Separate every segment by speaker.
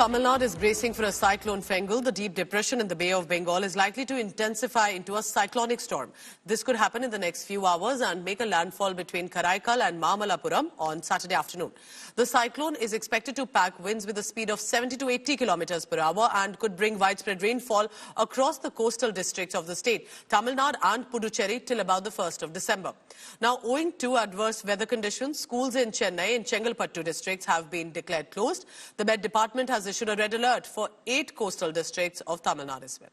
Speaker 1: Tamil Nadu is bracing for a cyclone Fengal. The deep depression in the Bay of Bengal is likely to intensify into a cyclonic storm. This could happen in the next few hours and make a landfall between Karaikal and Mamalapuram on Saturday afternoon. The cyclone is expected to pack winds with a speed of 70 to 80 kilometers per hour and could bring widespread rainfall across the coastal districts of the state, Tamil Nadu and Puducherry till about the 1st of December. Now, owing to adverse weather conditions, schools in Chennai and Chengalpattu districts have been declared closed. The Met Department has issued a red alert for 8 coastal districts of Tamil Nadu as well.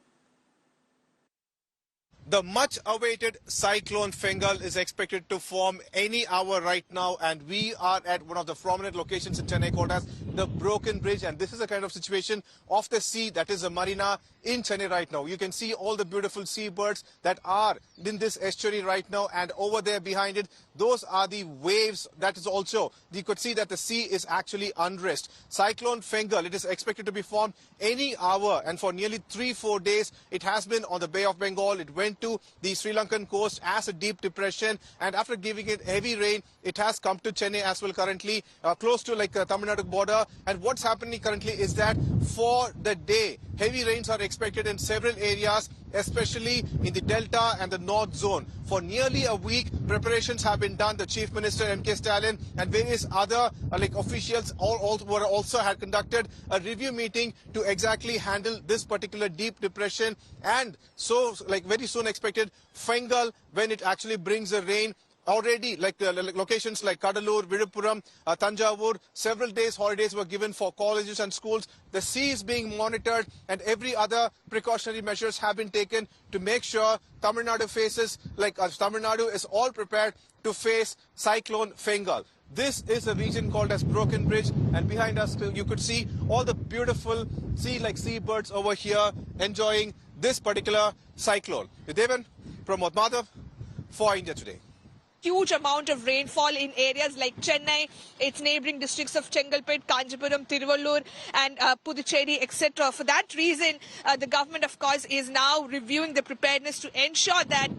Speaker 2: The much-awaited cyclone Fengal is expected to form any hour right now, and we are at one of the prominent locations in Chennai called as the Broken Bridge, and this is a kind of situation off the sea, that is a marina in Chennai right now. You can see all the beautiful seabirds that are in this estuary right now, and over there behind it, those are the waves. That is also, you could see that the sea is actually unrest. Cyclone Fengal, it is expected to be formed any hour, and for nearly 3-4 days, it has been on the Bay of Bengal. It went to the Sri Lankan coast as a deep depression, and after giving it heavy rain, it has come to Chennai as well currently, close to Tamil Nadu border. And what's happening currently is that for the day, heavy rains are expected in several areas, especially in the Delta and the North Zone. For nearly a week, preparations have been done. The Chief Minister, M.K. Stalin, and various other officials also had conducted a review meeting to exactly handle this particular deep depression. And so, very soon expected, Fengal, when it actually brings the rain. Already, locations like Kadalur, Viluppuram, Tanjavur, several days holidays were given for colleges and schools. The sea is being monitored, and every other precautionary measures have been taken to make sure Tamil Nadu Tamil Nadu is all prepared to face cyclone Fengal. This is a region called as Broken Bridge, and behind us you could see all the beautiful seabirds over here enjoying this particular cyclone. Devan, Pramod Madhav for India Today.
Speaker 3: Huge amount of rainfall in areas like Chennai, its neighbouring districts of Chengalpattu, Kanchipuram, Tiruvallur and Puducherry, etc. For that reason, the government, of course, is now reviewing the preparedness to ensure that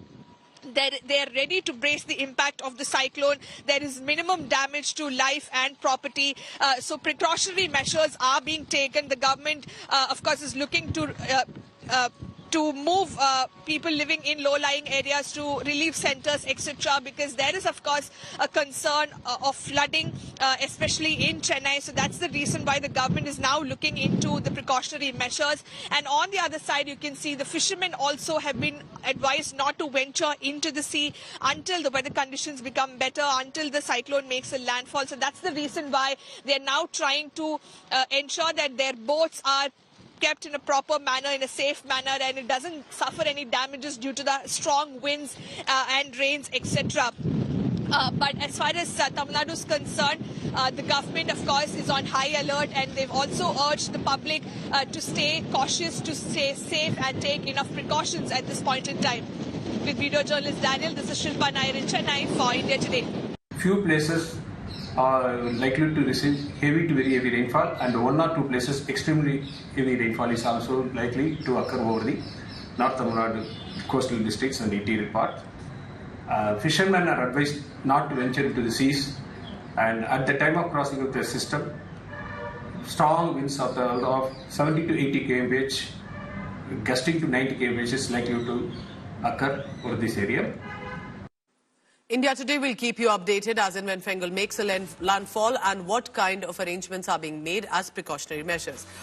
Speaker 3: they are ready to brace the impact of the cyclone. There is minimum damage to life and property. So precautionary measures are being taken. The government, of course, is looking to move people living in low-lying areas to relief centres, etc. because there is, of course, a concern of flooding, especially in Chennai. So that's the reason why the government is now looking into the precautionary measures. And on the other side, you can see the fishermen also have been advised not to venture into the sea until the weather conditions become better, until the cyclone makes a landfall. So that's the reason why they're now trying to ensure that their boats are kept in a proper manner, in a safe manner, and it doesn't suffer any damages due to the strong winds and rains, etc. But as far as Tamil Nadu is concerned, the government, of course, is on high alert, and they've also urged the public to stay cautious, to stay safe and take enough precautions at this point in time. With video journalist Daniel, this is Shilpa Nair in Chennai for India Today.
Speaker 4: Few places are likely to receive heavy to very heavy rainfall, and 1 or 2 places extremely heavy rainfall is also likely to occur over the North Tamil Nadu coastal districts and the interior part. Fishermen are advised not to venture into the seas, and at the time of crossing of the system, strong winds of 70 to 80 kmph, gusting to 90 kmph is likely to occur over this area.
Speaker 1: India Today will keep you updated as and when Fengal makes a landfall and what kind of arrangements are being made as precautionary measures.